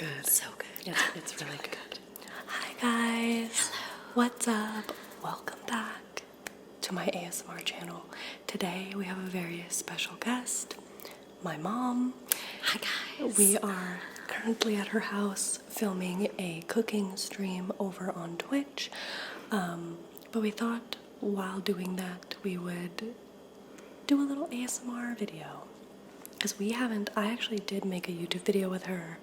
good. So good. It's really good. Hi guys. Hello. What's up? Welcome back to my ASMR channel. Today we have a very special guest, my mom. Hi guys. We are currently at her house filming a cooking stream over on Twitch. But we thought while doing that we would do a little ASMR video. Because I actually did make a YouTube video with her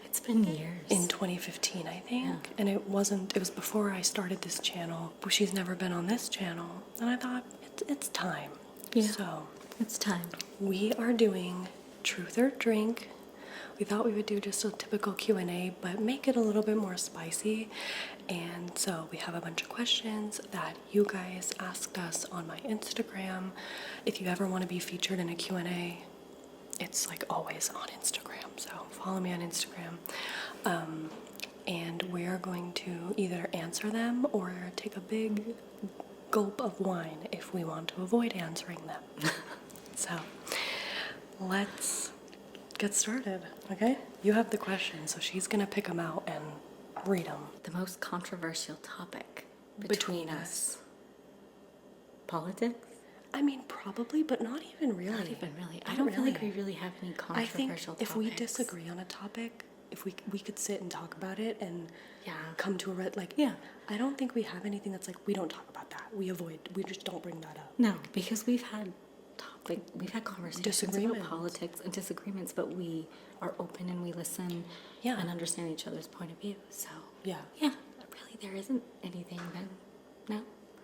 It's been years. in 2015, I think. Yeah. And it was before I started this channel. But she's never been on this channel. And I thought, it's time. Yeah. So, It's time. we are doing Truth or Drink. We thought we would do just a typical Q&A, but make it a little bit more spicy. And so we have a bunch of questions that you guys asked us on my Instagram. If you ever want to be featured in a Q&A, it's like always on Instagram. So follow me on Instagram. And we're going to either answer them or take a big gulp of wine if we want to avoid answering them. So let's get started, okay? You have the questions, so she's gonna pick them out and read them. The most controversial topic Between between us. us. Politics? I mean, probably, but not even really. Not even really. I Not don't feel like really. we really have any I think controversial if we topics. disagree on a topic, if we could sit and talk about it and Yeah. come to a Yeah. I don't think we have anything that's like we don't talk about that. We just don't bring that up. No, because we've had conversations Disagreements. about politics and disagreements, but we are open and we listen Yeah. and understand each other's point of view. So Yeah, yeah, really there isn't anything then. No.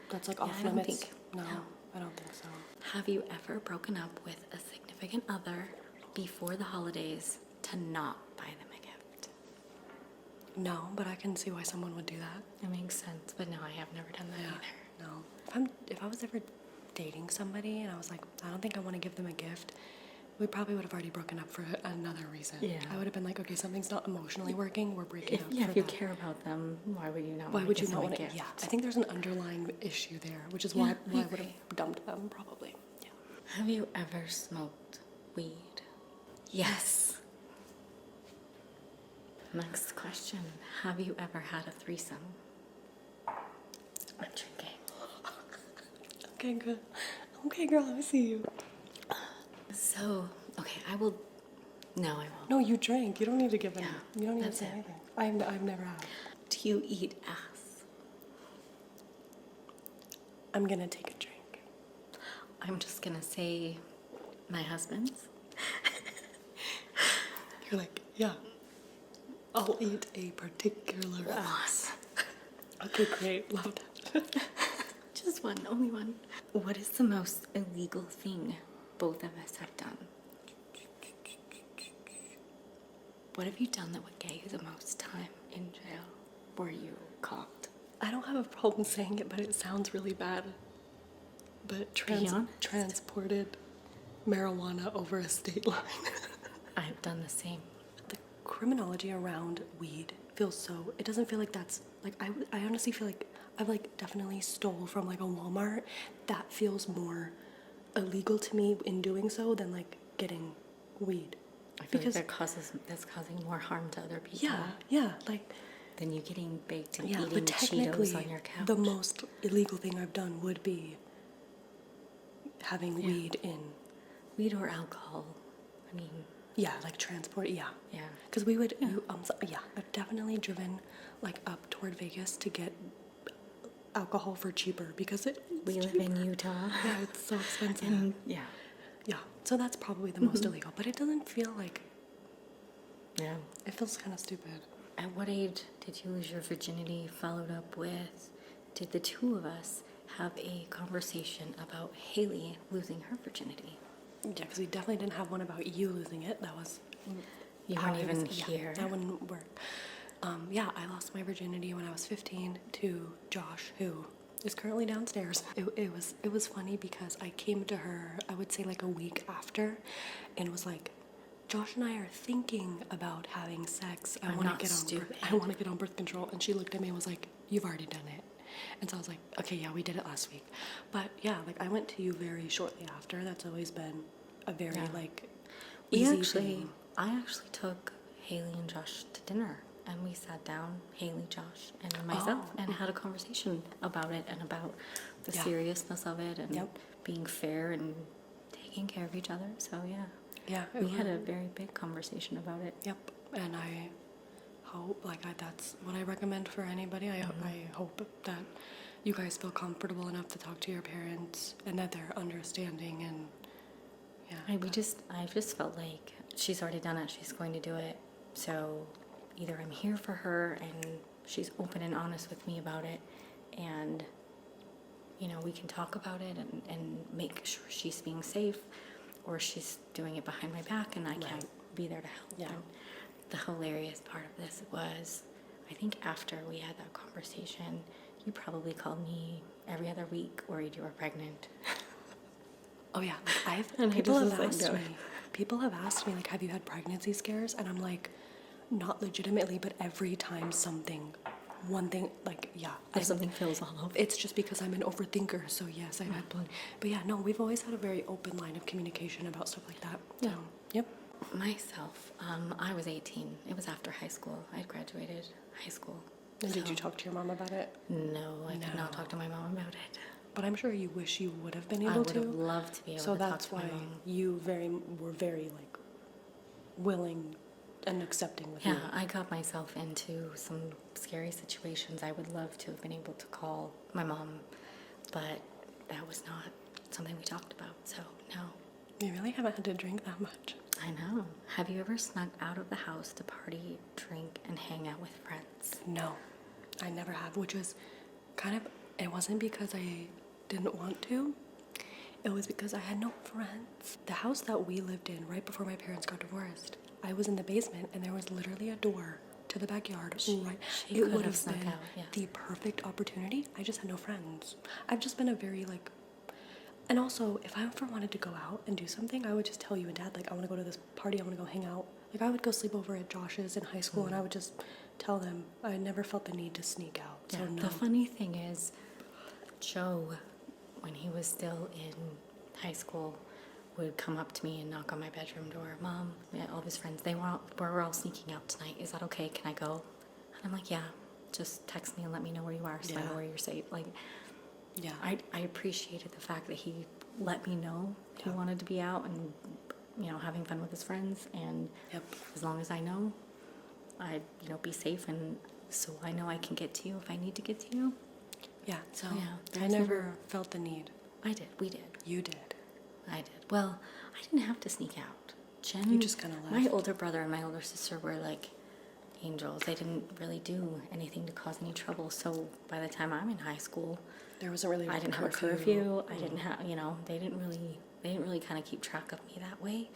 that's like Yeah, off I don't limits. think- No, no. I don't think so. Have you ever broken up with a significant other before the holidays to not buy them a gift? No, but I can see why someone would do that. It makes sense, but no, I have never done that either. No. If I was ever dating somebody and I was like, I don't think I want to give them a gift, we probably would have already broken up for another reason. Yeah. I would have been like, okay, something's not emotionally working, we're breaking up. If for you that. care about them, why would you not Why want would to you give not them want a to? gift? Yeah, I think there's an underlying issue there, which is Yeah, why I I would agree. have dumped them probably. Yeah. Have you ever smoked weed? Yes. Next question. Have you ever had a threesome? I'm drinking. Okay, good. Okay, girl, I see you. So, okay, I will. No, I won't. No, you drank. You don't need to give them. Yeah, You don't need to that's say it. anything. I've never had. Do you eat ass? I'm gonna take a drink. I'm just gonna say my husband's. You're like, yeah. I'll eat a particular ass. Okay, great. Love that. Just one, only one. What is the most illegal thing both of us have done? What have you done that would get you the most time in jail? Were you caught? I don't have a problem saying it, but it sounds really bad. But honest. transported marijuana over a state line. I've done the same. The criminology around weed feels so. It doesn't feel like that's like I honestly feel like I've like definitely stole from like a Walmart. That feels more illegal to me in doing so than like getting weed. I feel like that's causing more harm to other people Yeah, like than you getting baked and yeah, eating but technically Cheetos on your couch. the most illegal thing I've done would be having weed in. Weed or alcohol. I mean, Yeah, like transport. Yeah, yeah. because I've definitely driven like up toward Vegas to get alcohol for cheaper because We live in Utah. Yeah, it's so expensive. And yeah. Yeah, so that's probably the most illegal, but it doesn't feel like, Yeah. it feels kind of stupid. At what age did you lose your virginity? Followed up with, did the two of us have a conversation about Haley losing her virginity? Yeah, because we definitely didn't have one about you losing it. That was You how weren't it was- even yeah, here. That wouldn't work. Yeah, I lost my virginity when I was 15 to Josh, who is currently downstairs. It was funny because I came to her, I would say like a week after, and was like, Josh and I are thinking about having sex. I I'm want not to stupid. I want to get on birth control. And she looked at me and was like, you've already done it. And so I was like, okay, yeah, we did it last week. But yeah, like I went to you very shortly after. That's always been a very like easy thing. I actually took Haley and Josh to dinner. And we sat down, Haley, Josh, and myself, and had a conversation about it and about the Yeah. seriousness of it and Yep. being fair and taking care of each other. So, yeah. Yeah. We had a very big conversation about it. Yep. And I hope, that's what I recommend for anybody. I hope that you guys feel comfortable enough to talk to your parents and that they're understanding and, yeah. I just felt like she's already done it. She's going to do it. So either I'm here for her and she's open and honest with me about it, and we can talk about it and make sure she's being safe, or she's doing it behind my back and I can't be there to help. Yeah. And the hilarious part of this was, I think after we had that conversation, you probably called me every other week worried you were pregnant. Oh yeah, And I people just have was like, asked no. me. People have asked me have you had pregnancy scares? And I'm like, not legitimately, but every time one thing, If something feels all over. It's just because I'm an overthinker. So yes, I've had blood. But yeah, no, we've always had a very open line of communication about stuff like that. Yeah. So, yep. Myself, I was 18. It was after high school. I had graduated high school. And did So- you talk to your mom about it? No, I did No. not talk to my mom about it. But I'm sure you wish you would have been I able would have to. loved to be able So to talk that's to my why mom. you were very willing and accepting with Yeah, me. I got myself into some scary situations. I would love to have been able to call my mom, but that was not something we talked about. So, no. You really haven't had to drink that much. I know. Have you ever snuck out of the house to party, drink, and hang out with friends? No, I never have, which was it wasn't because I didn't want to. It was because I had no friends. The house that we lived in right before my parents got divorced, I was in the basement and there was literally a door to the backyard. Right. she It could would have have snuck been out, yeah. the perfect opportunity. I just had no friends. I've just been a very and also, if I ever wanted to go out and do something, I would just tell you and Dad, I want to go to this party, I want to go hang out. I would go sleep over at Josh's in high school and I would just tell them. I never felt the need to sneak out. So Yeah, no. the funny thing is, Joe, when he was still in high school, would come up to me and knock on my bedroom door. Mom, all of his friends, we're all sneaking out tonight. Is that okay? Can I go? And I'm like, yeah, just text me and let me know where you are so I know Yeah. where you're safe. Yeah. I appreciated the fact that he let me know he Yeah. wanted to be out and, having fun with his friends. And Yep. as long as I know, be safe, and so I know I can get to you if I need to get to you. Yeah. So Yeah, I there's never felt the need. I did. We did. You did. I did. Well, I didn't have to sneak out. Jen, You just kinda My left. older brother and my older sister were like angels. They didn't really do anything to cause any trouble. So by the time I'm in high school, There wasn't really. I didn't have a curfew. I didn't have, they didn't really kind of keep track of me that way.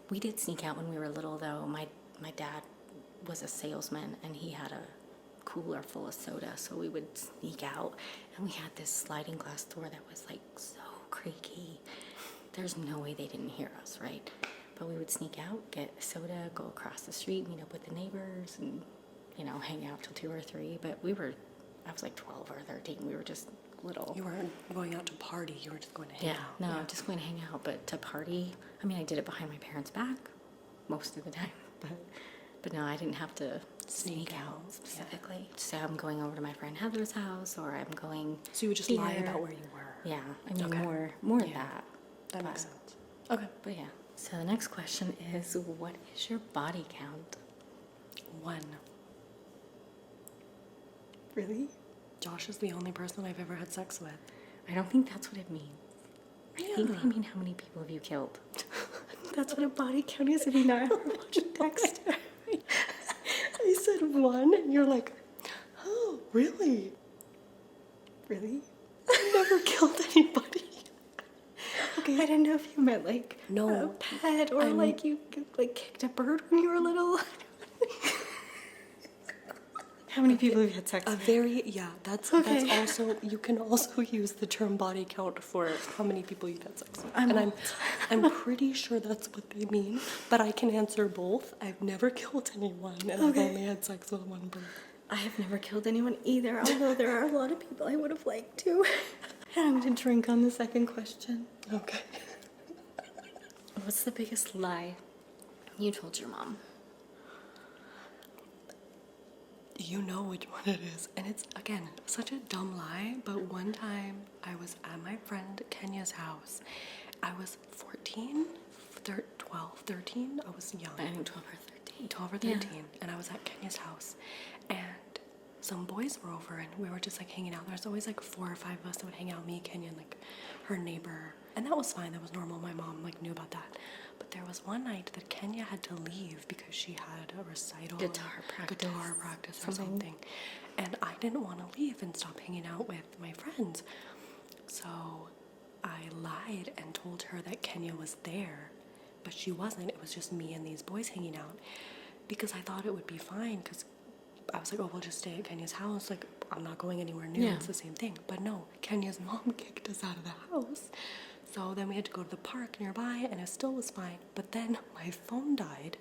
We did sneak out when we were little, though. My dad was a salesman, and he had a cooler full of soda, so we would sneak out, and we had this sliding glass door that was so creaky. There's no way they didn't hear us, right? But we would sneak out, get a soda, go across the street, meet up with the neighbors, and hang out till 2 or 3. But I was 12 or 13. We were just little. You weren't going out to party. You were just going to hang out. No, just going to hang out. But to party, I did it behind my parents' back most of the time. But no, I didn't have to sneak out specifically. So I'm going over to my friend Heather's house, or I'm going. So you would just lie about where you were. Yeah, Okay. more of Yeah. that. That makes sense. Okay. But yeah. So the next question is, what is your body count? 1. Really? Josh is the only person I've ever had sex with. I don't think that's what it means. I think they mean how many people have you killed. That's what a body count is if you not ever watch Dexter. I said 1, and you're like, oh, really? Really? I never killed anybody. Okay, I didn't know if you meant No, a pet or I'm- you kicked a bird when you were little. How many people have you had sex with? That's Okay. also, you can also use the term body count for how many people you've had sex with. I'm I'm pretty sure that's what they mean, but I can answer both. I've never killed anyone, and I've Okay. only had sex with 1 person. I have never killed anyone either, although there are a lot of people I would have liked to. And I'm going to drink on the second question. Okay. What's the biggest lie You told your mom. You know which one it is. And it's, again, such a dumb lie, but one time I was at my friend Kenya's house. I was 14, 12, 13. I was young. I think 12 or 13. 12 or 13. And I was at Kenya's house. And some boys were over and we were just like hanging out. There's always like 4 or 5 of us that would hang out, me, Kenya, and like her neighbor. And that was fine. That was normal. My mom like knew about that. But there was one night that Kenya had to leave because she had a recital. Guitar practice or something. And I didn't want to leave and stop hanging out with my friends. So I lied and told her that Kenya was there. But she wasn't. It was just me and these boys hanging out. Because I thought it would be fine. Because I was like, oh, we'll just stay at Kenya's house. Like, I'm not going anywhere new. Yeah. It's the same thing. But no, Kenya's mom kicked us out of the house. So then we had to go to the park nearby, and it still was fine. But then my phone died,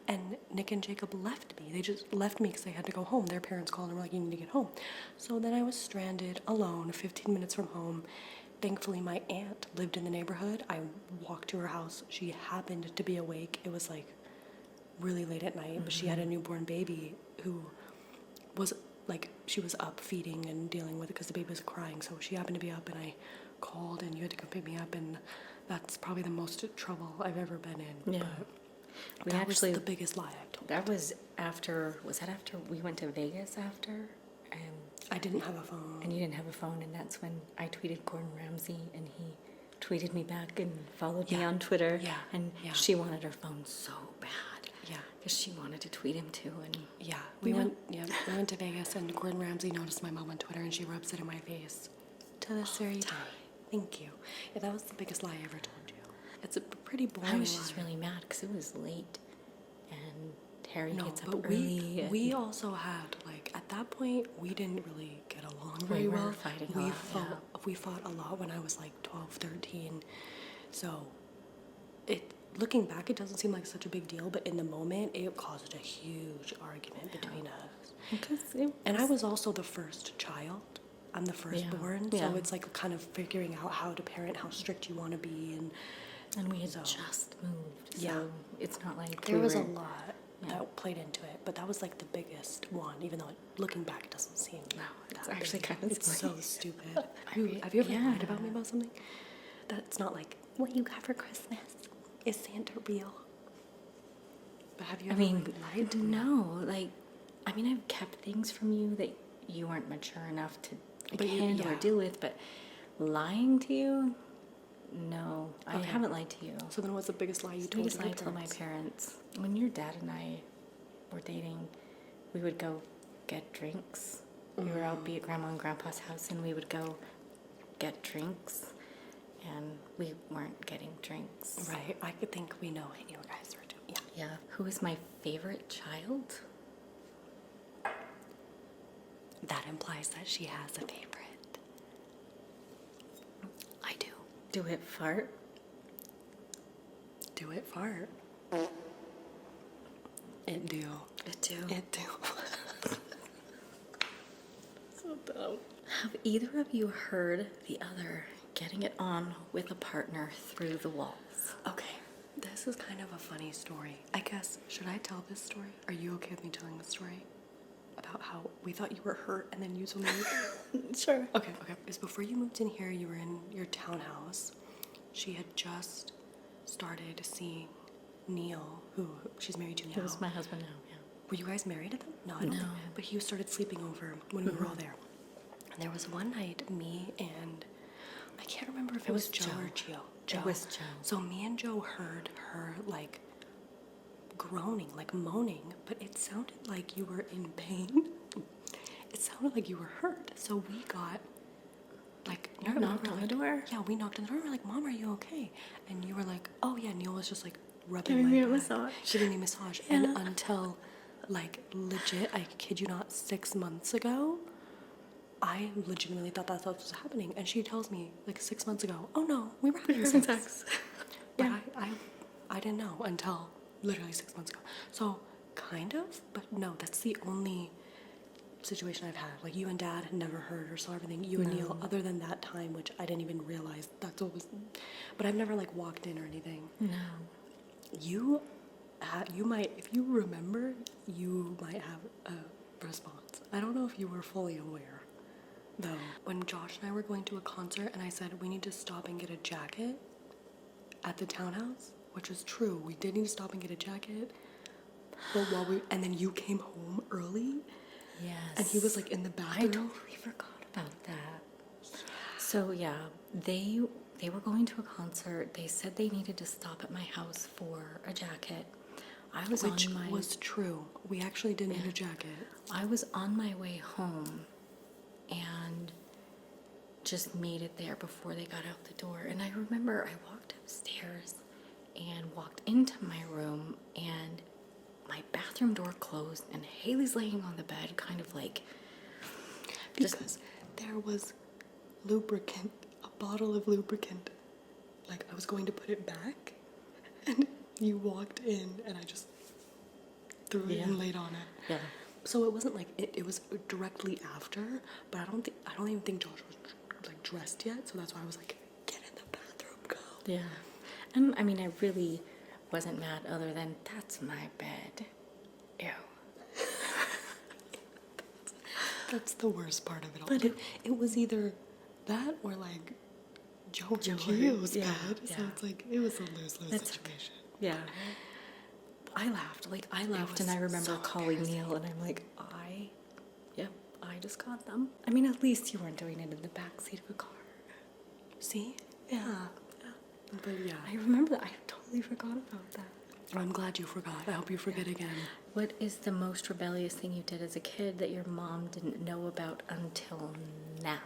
and Nick and Jacob left me. They just left me because they had to go home. Their parents called and were like, you need to get home. So then I was stranded, alone, 15 minutes from home. Thankfully, my aunt lived in the neighborhood. I walked to her house. She happened to be awake. It was like really late at night, but she had a newborn baby who was like, she was up feeding and dealing with it because the baby was crying. So she happened to be up, and I called and you had to come pick me up, and that's probably the most trouble I've ever been in. Yeah. But that was the biggest lie I've told. That was after we went to Vegas after? And I didn't have a phone. And you didn't have a phone, and that's when I tweeted Gordon Ramsay, and he tweeted me back and followed me on Twitter. Yeah. And Yeah. she wanted her phone so bad. Yeah. Because she wanted to tweet him too, and Yeah, we went to Vegas, and Gordon Ramsay noticed my mom on Twitter, and she rubs it in my face to this very day. Thank you. Yeah, that was the biggest lie I ever told you. It's a pretty boring I was just lie. really mad because it was late, and Harry No, gets up but early. we also had, like, at that point, we didn't really get along We very were well. fighting a we lot, fought, We fought a lot when I was like 12, 13. So, looking back, it doesn't seem like such a big deal, but in the moment, it caused a huge argument between us. And I was also the first child. I'm the firstborn, Yeah. so it's like kind of figuring out how to parent, how strict you want to be, And we had So- just moved, so Yeah. it's not like there we was a were- lot that played into it, but that was like the biggest one, even though looking back it doesn't seem it's that actually big. kind of It's so stupid. Have you ever Yeah. lied about me about something? That's not like, what you got for Christmas? Is Santa real? But have you ever lied to me? no, like, I mean, I've kept things from you that you weren't mature enough to But you- handle or yeah. deal with, but lying to you, no, I Okay. haven't lied to you. So then what's the biggest lie you I told just your lied to my parents? parents. When your dad and I were dating, we would go get drinks. We were out be at Grandma and Grandpa's house, and we would go get drinks, and we weren't getting drinks. Right, I could think we know what you guys were doing. Yeah. Yeah. Who is my favorite child? That implies that she has a favorite. I do. Do it fart? Do it fart. It do. It do. It do. So dumb. Have either of you heard the other getting it on with a partner through the walls? Okay, this is kind of a funny story. I guess, should I tell this story? Are you okay with me telling the story? About how we thought you were hurt and then you told me. Sure. Okay. Because before you moved in here, you were in your townhouse. She had just started seeing Neil, who she's married to now. He was my husband now, yeah. Were you guys married at them? No, I don't No. think. But he started sleeping over when we were all there. And there was one night, me and I can't remember if it was Joe or Gio. Joe. It was Joe. So me and Joe heard her like groaning, like moaning, but it sounded like you were in pain. It sounded like you were hurt. So we got like You knocked on the door? Yeah, we knocked on the door. We're like, "Mom, are you okay?" And you were like, "Oh yeah." Neil was just like rubbing Giving my me a back, massage. giving me a massage, and until like legit, I kid you not, 6 months ago, I legitimately thought that's what was happening. And she tells me like 6 months ago, "Oh no, we were having sex." But I didn't know until literally 6 months ago. So kind of, but no, that's the only situation I've had. Like you and Dad had never heard or saw everything. You and Neil, other than that time, which I didn't even realize that's what was. But I've never like walked in or anything. No. You you might, if you remember, you might have a response. I don't know if you were fully aware, though. When Josh and I were going to a concert and I said we need to stop and get a jacket at the townhouse, which is true, we did need to stop and get a jacket, but and then you came home early, Yes. and he was like in the I bathroom. totally forgot about that. So yeah, they were going to a concert. They said they needed to stop at my house for a jacket. I was Which on my was true. We actually did need a jacket. I was on my way home and just made it there before they got out the door. And I remember I walked upstairs and walked into my room, and my bathroom door closed, and Haley's laying on the bed, kind of like Because there was lubricant, a bottle of lubricant. Like, I was going to put it back, and you walked in, and I just threw it and laid on it. Yeah. So it wasn't like it was directly after, but I don't even think Josh was like dressed yet. So that's why I was like, get in the bathroom, go. Yeah. And I mean, I really wasn't mad, other than that's my bed. Ew. That's the worst part of it all. But it was either that or like Joe and Joe, Gio's yeah, bed. So yeah. it's like it was a lose-lose That's situation. Yeah. I laughed. Like, I laughed, and was I remember so calling Neil, and I'm like, I just got them. I mean, at least you weren't doing it in the back seat of a car. See? Yeah. But yeah, I remember that. I totally forgot about that. I'm glad you forgot. I hope you forget again. What is the most rebellious thing you did as a kid that your mom didn't know about until now?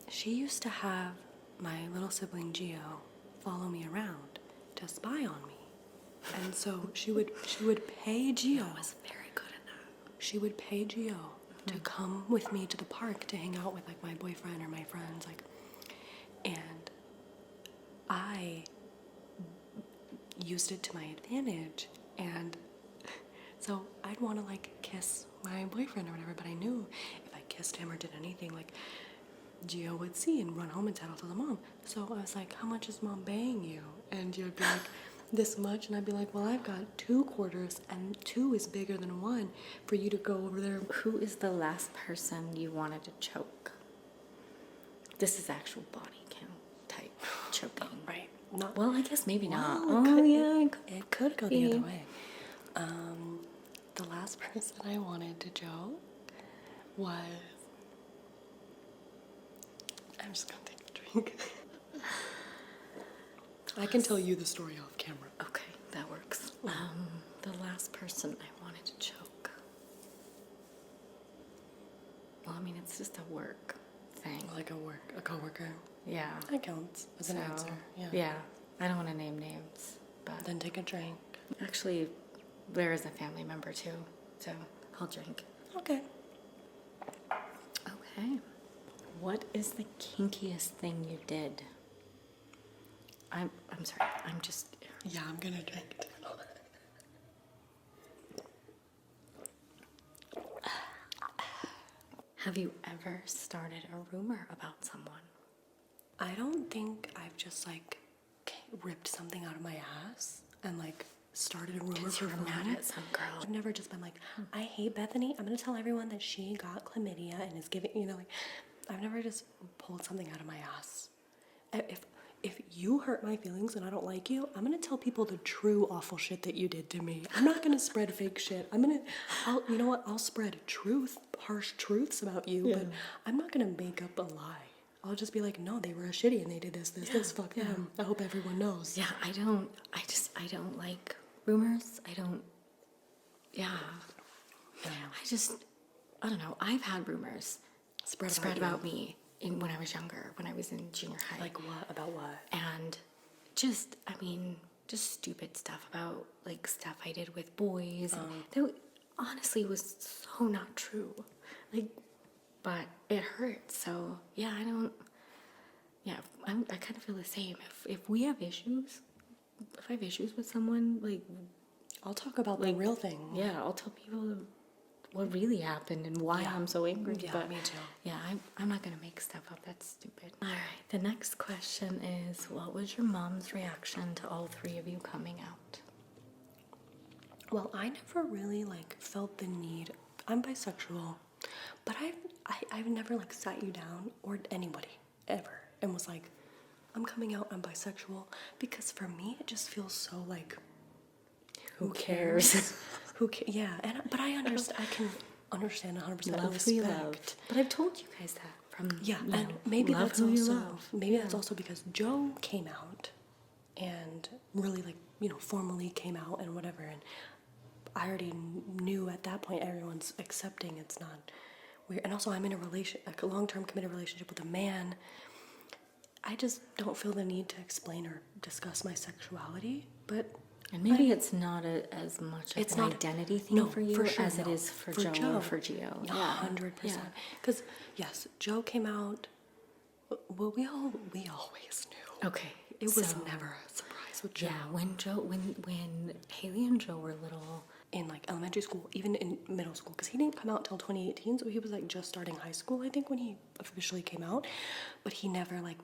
She used to have my little sibling Gio follow me around to spy on me. And so she would pay Gio. I was very good at that. She would pay Gio to come with me to the park to hang out with like my boyfriend or my friends, like, and I used it to my advantage. And so I'd want to like kiss my boyfriend or whatever, but I knew if I kissed him or did anything, like Gio would see and run home and tell the mom. So I was like, how much is mom paying you? And Gio would be like, this much. And I'd be like, well, I've got 2 quarters, and 2 is bigger than 1 for you to go over there. Who is the last person you wanted to choke? This is actual body count type choking. Right. Not Well, I guess maybe not. Well, Oh, could- yeah. It could go the other way. The last person I wanted to joke was. I'm just gonna take a drink. I can tell you the story off camera. Okay, that works. The last person I wanted to choke. Well, I mean, it's just a work thing. Like a coworker. Yeah. That counts as an So, answer. Yeah. Yeah. I don't want to name names, but Then take a drink. actually, there is a family member too, so I'll drink. Okay. Okay. What is the kinkiest thing you did? I'm sorry. I'm just. Yeah, I'm gonna drink too. Have you ever started a rumor about someone? I don't think I've just like ripped something out of my ass and like started a rumor Because for you're mad fun. at some girl. I've never just been like, I hate Bethany. I'm gonna tell everyone that she got chlamydia and is giving, like, I've never just pulled something out of my ass. If you hurt my feelings and I don't like you, I'm gonna tell people the true awful shit that you did to me. I'm not gonna spread fake shit. You know what? I'll spread harsh truths about you, but I'm not gonna make up a lie. I'll just be like, no, they were a shitty and they did this, fuck them. I hope everyone knows. Yeah, I don't like rumors. I don't don't know. I've had rumors spread about me when I was younger, when I was in junior high. Like what? About what? And just stupid stuff about like stuff I did with boys. And that honestly was so not true. Like, but it hurts. So yeah, I kind of feel the same. If we have issues, if I have issues with someone, like, I'll talk about the real thing. yeah, I'll tell people what really happened and why I'm so angry. Yeah, but me too. Yeah, I'm not gonna make stuff up. That's stupid. All right. The next question is, what was your mom's reaction to all 3 of you coming out? Well, I never really like felt the need. I'm bisexual, but I've never like sat you down or anybody ever and was like, I'm coming out, I'm bisexual, because for me it just feels so like, Who cares? Yeah, but I understand. I can understand 100% Love respect. who you love. But I've told you guys that from Yeah, you and know, maybe love that's who you also love. maybe that's also because Joe came out and really like formally came out and whatever, and I already knew at that point everyone's accepting. It's not weird, and also I'm in a long-term committed relationship with a man. I just don't feel the need to explain or discuss my sexuality, but And maybe it's not as much of it's an not identity thing no, for you for sure, as it no. is for Joe or for Gio. Yeah, 100%. Yeah. Because yes, Joe came out. Well, we always knew. Okay. It was so, never a surprise with Joe. Yeah, when Haley and Joe were little, In like elementary school, even in middle school, because he didn't come out till 2018, so he was like just starting high school, I think, when he officially came out. But he never like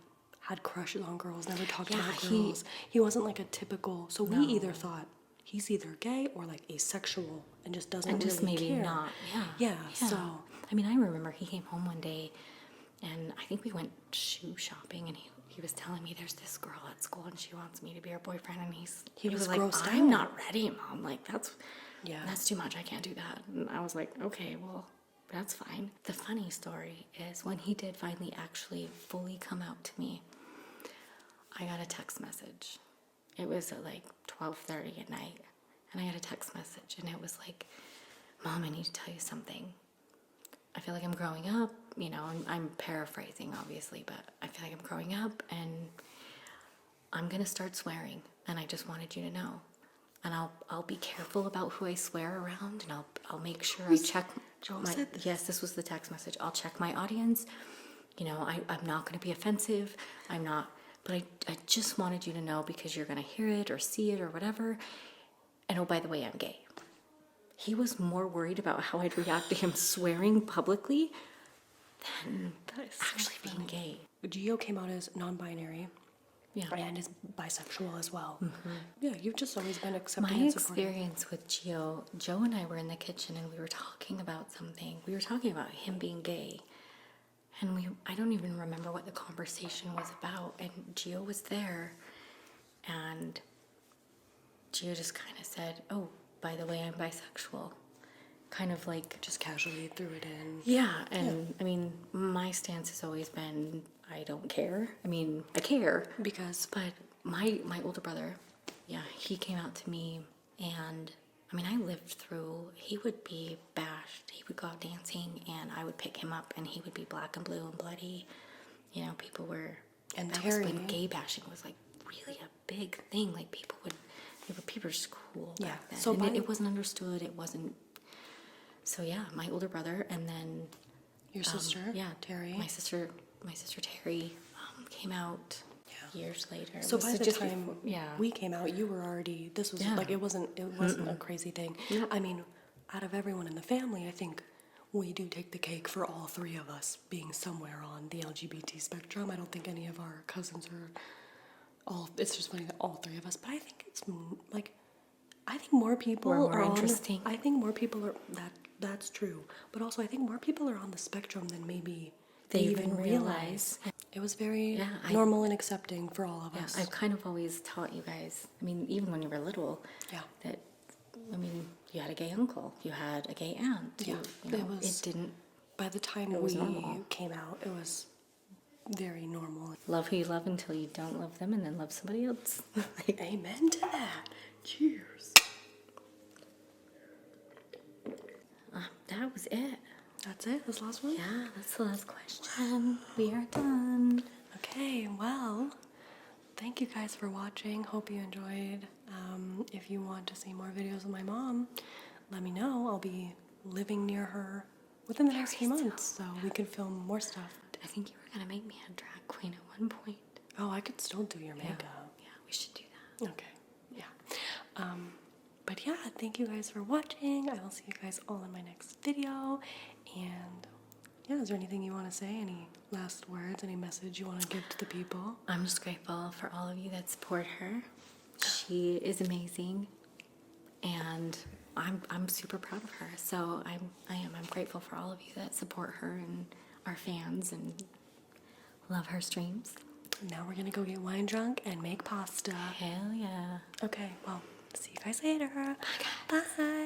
had crushes on girls, never talked Yeah, about girls. He wasn't like a typical. So we No. either thought he's either gay or like asexual and just doesn't and just really maybe care. not. Yeah. Yeah. So I mean, I remember he came home one day, and I think we went shoe shopping, and he was telling me there's this girl at school, and she wants me to be her boyfriend, and He was like, grossed I'm out. not ready, Mom. Like that's too much. I can't do that. And I was like, okay, well, that's fine. The funny story is when he did finally actually fully come out to me, I got a text message. It was at like 12:30 at night, and I got a text message, and it was like, Mom, I need to tell you something. I feel like I'm growing up, and I'm paraphrasing, obviously, but I feel like I'm growing up, and I'm gonna start swearing, and I just wanted you to know. And I'll be careful about who I swear around, and I'll make sure I check Joe my. said this. Yes, this was the text message. I'll check my audience. I'm not gonna be offensive. I'm not. But I just wanted you to know because you're gonna hear it or see it or whatever. And oh, by the way, I'm gay. He was more worried about how I'd react to him swearing publicly than actually being gay. Gio came out as non-binary. Yeah. And is bisexual as well. Yeah, you've just always been My accepting and supportive. experience with Joe and I were in the kitchen, and we were talking about something. We were talking about him being gay. And I don't even remember what the conversation was about. And Gio was there, and Gio just kind of said, oh, by the way, I'm bisexual. Kind of like, Just casually threw it in. yeah. And I mean, my stance has always been, I don't care. I mean, I care. Because But my older brother, yeah, he came out to me, and I mean, I lived through, he would be bashed, he would go out dancing, and I would pick him up, and he would be black and blue and bloody. People were, And that was Terry. when gay bashing was like really a big thing. Like people were just cool Yeah, back then. so And by- it wasn't understood, it wasn't, so yeah, my older brother, and then your sister, yeah, Terry. my sister Terry came out Yeah. years later. So It was by the just time before- yeah, we came out, you were already. This was Yeah. like it wasn't a crazy thing. I mean, out of everyone in the family, I think we do take the cake for all three of us being somewhere on the LGBT spectrum. I don't think any of our cousins are all. It's just funny that all three of us. But I think it's like, I think more people We're more are interesting. I think more people are That's true. But also, I think more people are on the spectrum than maybe They they even even realize. It was very Yeah, normal and accepting for all of yeah. us. I've kind of always taught you guys. I mean, even when you were little, Yeah. that I mean, you had a gay uncle, you had a gay aunt. Yeah, it didn't. By the time It was we normal. came out, it was very normal. Love who you love until you don't love them, and then love somebody else. Like, Amen to that. Cheers. that was it. That's it? This last one? Yeah, that's the last question. We are done. Okay, well, thank you guys for watching. Hope you enjoyed. If you want to see more videos of my mom, let me know. I'll be living near her within the next few Very months, so we can film more stuff. I think you were gonna make me a drag queen at one point. Oh, I could still do your makeup. Yeah, we should do that. Okay, yeah. But yeah, thank you guys for watching. I will see you guys all in my next video. And yeah, is there anything you want to say? Any last words? Any message you want to give to the people? I'm just grateful for all of you that support her. She is amazing. and I'm super proud of her. So I'm grateful for all of you that support her and our fans and love her streams. Now we're gonna go get wine drunk and make pasta. Hell yeah. Okay, well, see you guys later. Bye.